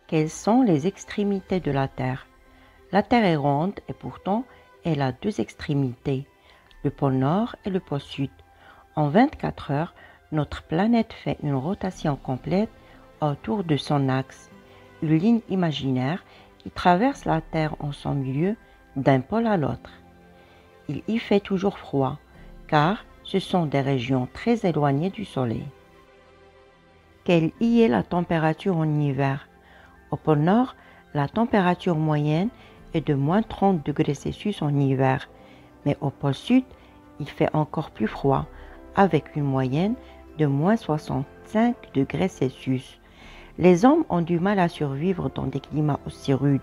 Quelles sont les extrémités de la Terre? La Terre est ronde et pourtant elle a deux extrémités, le pôle Nord et le pôle Sud. En 24 heures, notre planète fait une rotation complète autour de son axe, une ligne imaginaire qui traverse la Terre en son milieu d'un pôle à l'autre. Il y fait toujours froid, car ce sont des régions très éloignées du Soleil. Quelle y est la température en hiver? Au pôle Nord, la température moyenne est de moins 30 degrés Celsius en hiver, mais au pôle Sud, il fait encore plus froid, avec une moyenne de moins 65 degrés Celsius. Les hommes ont du mal à survivre dans des climats aussi rudes.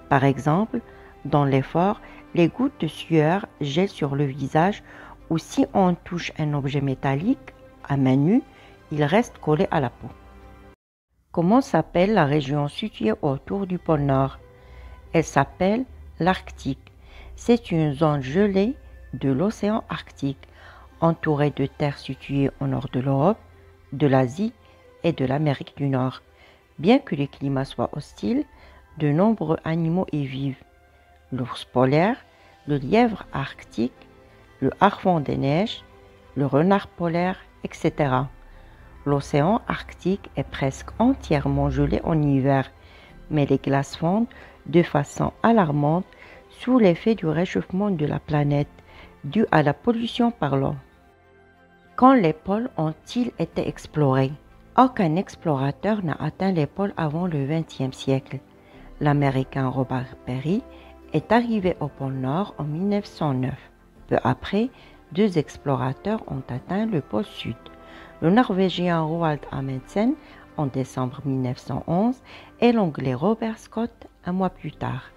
Par exemple, dans les forts, les gouttes de sueur gèlent sur le visage ou si on touche un objet métallique à main nue, il reste collé à la peau. Comment s'appelle la région située autour du pôle Nord? Elle s'appelle l'Arctique. C'est une zone gelée de l'océan Arctique, entourée de terres situées au nord de l'Europe, de l'Asie et de l'Amérique du Nord. Bien que le climat soit hostile, de nombreux animaux y vivent. L'ours polaire, le lièvre arctique, le harfang des neiges, le renard polaire, etc. L'océan Arctique est presque entièrement gelé en hiver, mais les glaces fondent de façon alarmante sous l'effet du réchauffement de la planète dû à la pollution par l'homme. Quand les pôles ont-ils été explorés? Aucun explorateur n'a atteint les pôles avant le XXe siècle. L'Américain Robert Peary est arrivé au pôle Nord en 1909. Peu après, deux explorateurs ont atteint le pôle Sud. Le Norvégien Roald Amundsen en décembre 1911 et l'Anglais Robert Scott un mois plus tard.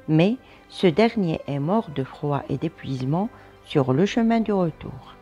Mais ce dernier est mort de froid et d'épuisement sur le chemin du retour.